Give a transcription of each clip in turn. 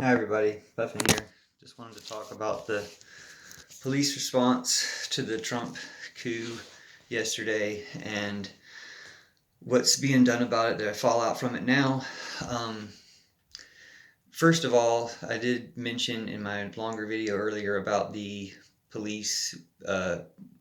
Hi everybody, Puffin here. Just wanted to talk about the police response to the Trump coup yesterday and what's being done about it, the fallout from it now. Um, First of all, I did mention in my longer video earlier about the police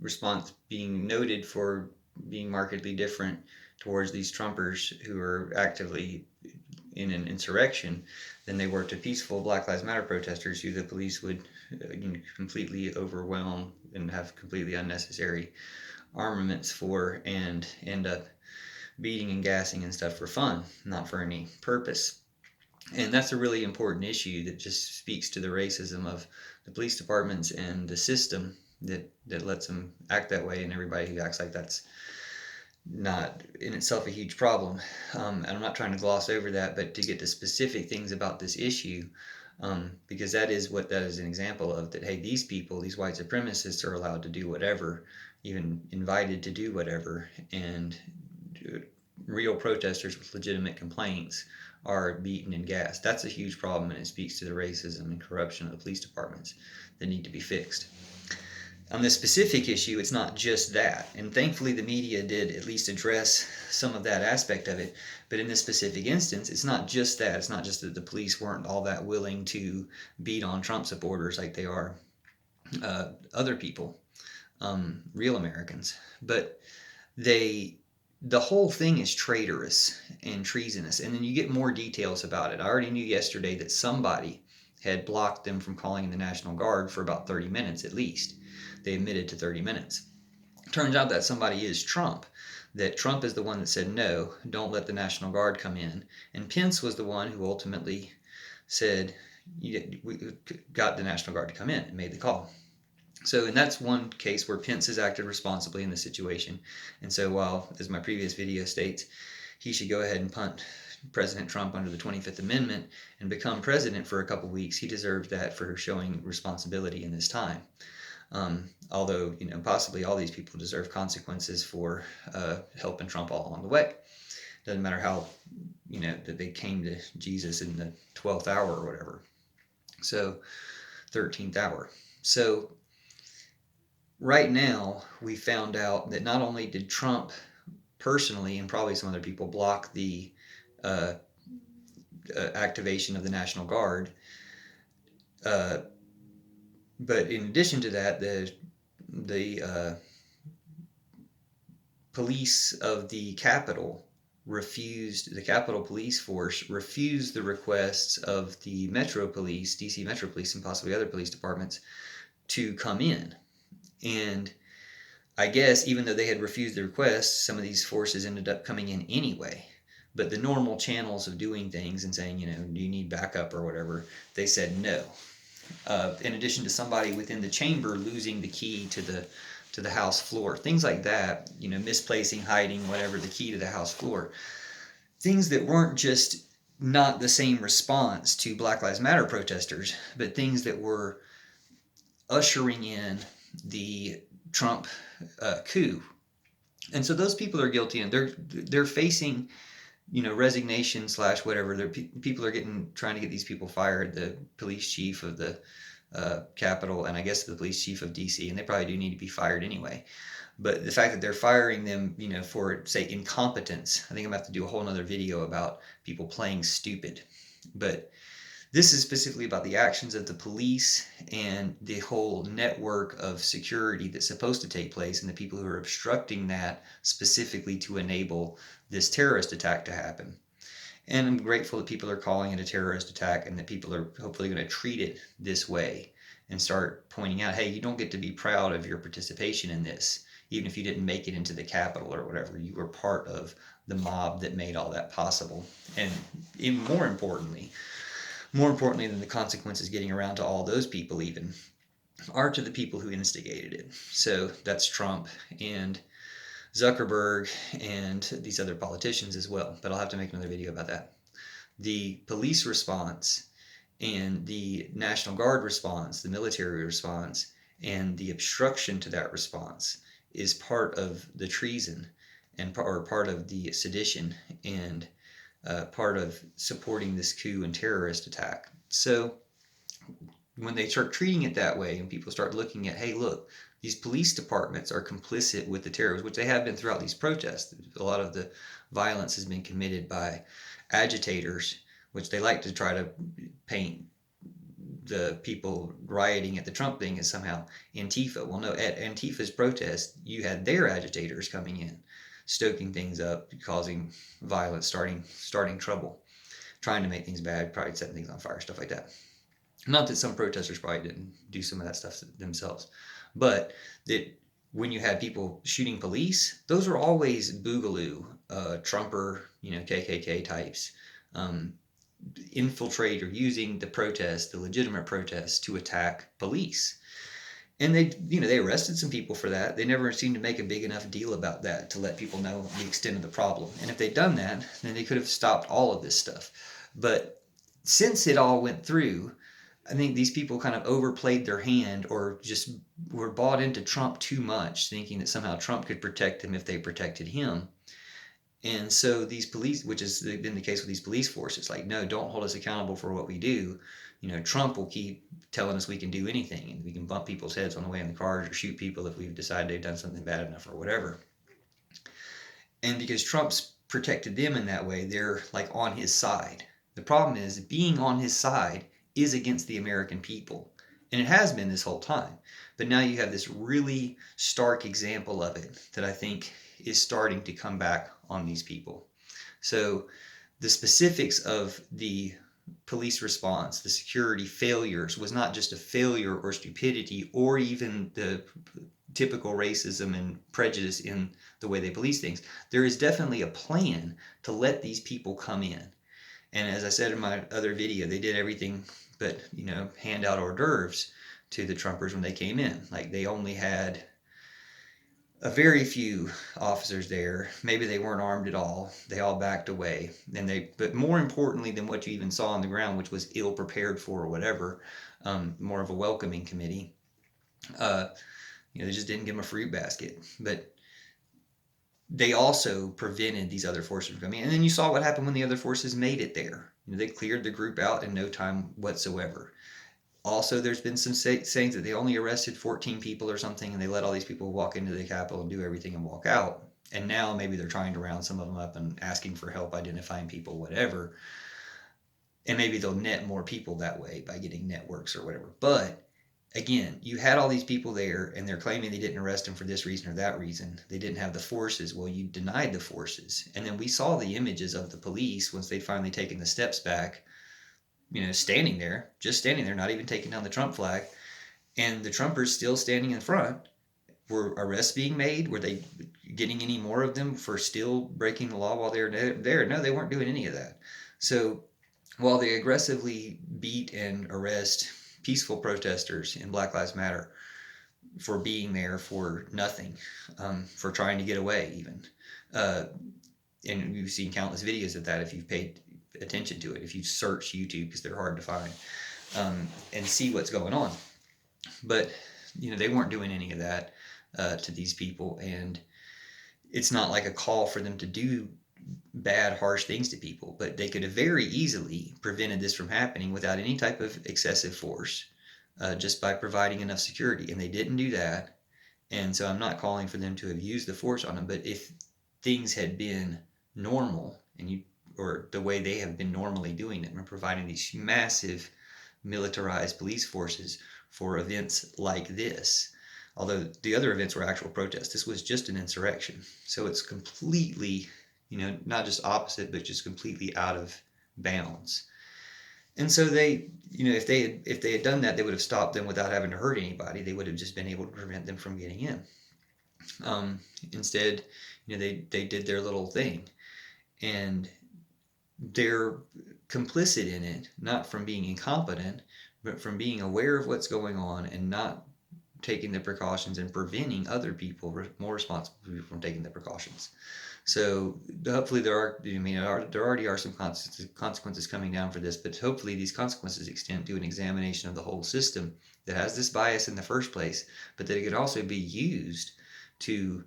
response being noted for being markedly different towards these Trumpers who are actively in an insurrection than they were to peaceful Black Lives Matter protesters who the police would completely overwhelm and have completely unnecessary armaments for and end up beating and gassing and stuff for fun, not for any purpose. And that's a really important issue that just speaks to the racism of the police departments and the system that lets them act that way, and everybody who acts like that's not in itself a huge problem. And I'm not trying to gloss over that, but to get to specific things about this issue, because that is what that is an example of, that, hey, these people, these white supremacists are allowed to do whatever, even invited to do whatever, and real protesters with legitimate complaints are beaten and gassed. That's a huge problem, and it speaks to the racism and corruption of the police departments that need to be fixed. On this specific issue, it's not just that. And thankfully, the media did at least address some of that aspect of it. But in this specific instance, it's not just that. It's not just that the police weren't all that willing to beat on Trump supporters like they are other people, real Americans. But the whole thing is traitorous and treasonous. And then you get more details about it. I already knew yesterday that somebody had blocked them from calling in the National Guard for about 30 minutes at least. They admitted to 30 minutes. Turns out that somebody is Trump, that Trump is the one that said, no, don't let the National Guard come in. And Pence was the one who ultimately said, we got the National Guard to come in and made the call. So, and that's one case where Pence has acted responsibly in this situation. And so while, as my previous video states, he should go ahead and punt President Trump under the 25th Amendment and become president for a couple weeks, he deserves that for showing responsibility in this time. Although, possibly all these people deserve consequences for helping Trump all along the way. Doesn't matter how, that they came to Jesus in the 12th hour or whatever. So, 13th hour. So, right now, we found out that not only did Trump personally, and probably some other people, block the activation of the National Guard, but in addition to that, the police of the Capitol refused, the Capitol Police Force refused the requests of the Metro Police, DC Metro Police, and possibly other police departments to come in. And I guess even though they had refused the request, some of these forces ended up coming in anyway. But the normal channels of doing things and saying, do you need backup or whatever, they said no. In addition to somebody within the chamber losing the key to the House floor, things like that, misplacing, hiding, whatever, the key to the House floor, things that weren't just not the same response to Black Lives Matter protesters, but things that were ushering in the Trump coup. And so those people are guilty, and they're facing resignation / whatever. People are trying to get these people fired. The police chief of the Capitol, and I guess the police chief of DC, and they probably do need to be fired anyway. But the fact that they're firing them, for, say, incompetence, I think I'm going to have to do a whole other video about people playing stupid. But this is specifically about the actions of the police and the whole network of security that's supposed to take place, and the people who are obstructing that specifically to enable this terrorist attack to happen. And I'm grateful that people are calling it a terrorist attack, and that people are hopefully going to treat it this way and start pointing out, hey, you don't get to be proud of your participation in this. Even if you didn't make it into the Capitol or whatever, you were part of the mob that made all that possible. And more importantly than the consequences getting around to all those people even, are to the people who instigated it. So that's Trump and Zuckerberg and these other politicians as well. But I'll have to make another video about that. The police response and the National Guard response, the military response, and the obstruction to that response is part of the treason and part of the sedition and part of supporting this coup and terrorist attack. So when they start treating it that way and people start looking at, hey, look, these police departments are complicit with the terrorists, which they have been throughout these protests. A lot of the violence has been committed by agitators, which they like to try to paint the people rioting at the Trump thing as somehow Antifa. Well, no, at Antifa's protest, you had their agitators coming in, stoking things up, causing violence, starting trouble, trying to make things bad, probably setting things on fire, stuff like that. Not that some protesters probably didn't do some of that stuff themselves, but that when you had people shooting police, those were always boogaloo, Trumper, KKK types, um, infiltrate or using the protest, the legitimate protest, to attack police. And they arrested some people for that. They never seemed to make a big enough deal about that to let people know the extent of the problem. And if they'd done that, then they could have stopped all of this stuff. But since it all went through, I think these people kind of overplayed their hand or just were bought into Trump too much, thinking that somehow Trump could protect them if they protected him. And so these police, which has been the case with these police forces, like, no, don't hold us accountable for what we do. Trump will keep telling us we can do anything and we can bump people's heads on the way in the cars or shoot people if we've decided they've done something bad enough or whatever. And because Trump's protected them in that way, they're like on his side. The problem is being on his side is against the American people. And it has been this whole time. But now you have this really stark example of it that I think is starting to come back on these people. So the specifics of the police response, the security failures, was not just a failure or stupidity or even the typical racism and prejudice in the way they police things. There is definitely a plan to let these people come in. And as I said in my other video, they did everything but, hand out hors d'oeuvres to the Trumpers when they came in. Like, they only had a very few officers there. Maybe they weren't armed at all. They all backed away. But more importantly than what you even saw on the ground, which was ill prepared for or whatever, more of a welcoming committee. They just didn't give them a fruit basket. But they also prevented these other forces from coming in. And then you saw what happened when the other forces made it there. They cleared the group out in no time whatsoever. Also, there's been some sayings that they only arrested 14 people or something, and they let all these people walk into the Capitol and do everything and walk out. And now maybe they're trying to round some of them up and asking for help identifying people, whatever. And maybe they'll net more people that way by getting networks or whatever. But again, you had all these people there, and they're claiming they didn't arrest them for this reason or that reason. They didn't have the forces. Well, you denied the forces. And then we saw the images of the police once they'd finally taken the steps back, standing there, not even taking down the Trump flag. And the Trumpers still standing in front. Were arrests being made? Were they getting any more of them for still breaking the law while they were there? No, they weren't doing any of that. So while they aggressively beat and arrest peaceful protesters in Black Lives Matter for being there for nothing, for trying to get away even. And you've seen countless videos of that if you've paid attention to it, if you search YouTube, because they're hard to find, and see what's going on. But, they weren't doing any of that to these people, and it's not like a call for them to do bad, harsh things to people, but they could have very easily prevented this from happening without any type of excessive force, just by providing enough security, and they didn't do that. And so I'm not calling for them to have used the force on them, but if things had been normal or the way they have been normally doing it, and providing these massive militarized police forces for events like this, although the other events were actual protests, this was just an insurrection. So it's completely, not just opposite, but just completely out of bounds. And so they, if they had done that, they would have stopped them without having to hurt anybody. They would have just been able to prevent them from getting in. Instead, they did their little thing, and they're complicit in it, not from being incompetent, but from being aware of what's going on and not taking the precautions and preventing other people, more responsible people, from taking the precautions. So hopefully there already are some consequences coming down for this, but hopefully these consequences extend to an examination of the whole system that has this bias in the first place, but that it could also be used to,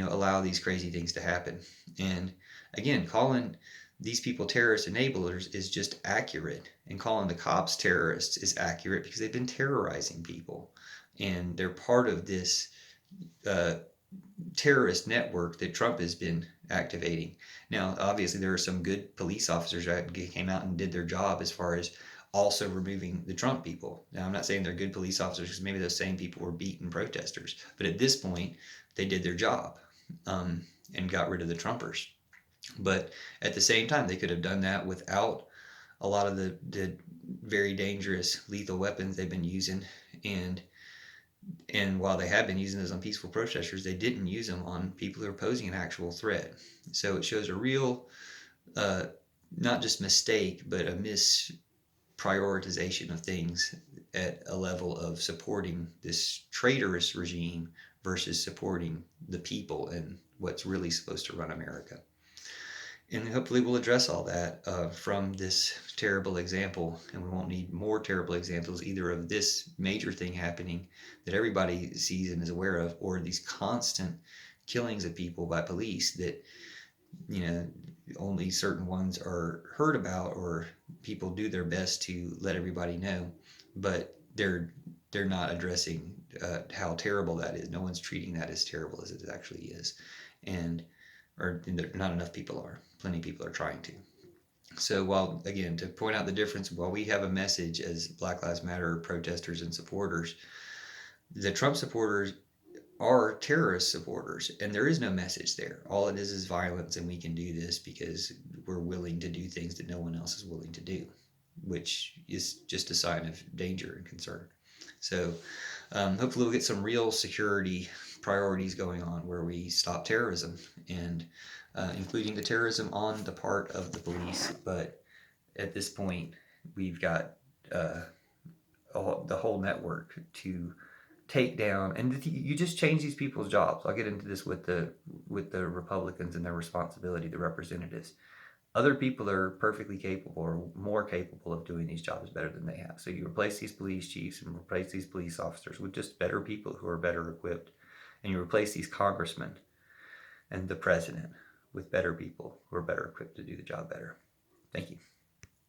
allow these crazy things to happen. And again, calling these people terrorist enablers is just accurate. And calling the cops terrorists is accurate because they've been terrorizing people. And they're part of this uh, terrorist network that Trump has been activating. Now, obviously, there are some good police officers that came out and did their job as far as also removing the Trump people. Now, I'm not saying they're good police officers because maybe those same people were beating protesters, but at this point, they did their job and got rid of the Trumpers. But at the same time, they could have done that without a lot of the very dangerous lethal weapons they've been using. And while they have been using those on peaceful protesters, they didn't use them on people who are posing an actual threat. So it shows a real, uh, not just mistake, but a misprioritization of things at a level of supporting this traitorous regime versus supporting the people and what's really supposed to run America. And hopefully we'll address all that from this terrible example, and we won't need more terrible examples either of this major thing happening that everybody sees and is aware of, or these constant killings of people by police that, you know, only certain ones are heard about, or people do their best to let everybody know, but they're not addressing how terrible that is. No one's treating that as terrible as it actually is, and or not enough people are. Plenty of people are trying to. So while, again, to point out the difference, while we have a message as Black Lives Matter protesters and supporters, the Trump supporters are terrorist supporters, and there is no message there. All it is violence, and we can do this because we're willing to do things that no one else is willing to do, which is just a sign of danger and concern. So hopefully we'll get some real security priorities going on where we stop terrorism, and including the terrorism on the part of the police. But at this point, we've got the whole network to take down, and you just change these people's jobs. I'll get into this with the Republicans and their responsibility, the representatives. Other people are perfectly capable or more capable of doing these jobs better than they have. So you replace these police chiefs and replace these police officers with just better people who are better equipped. And you replace these congressmen and the president with better people who are better equipped to do the job better. Thank you.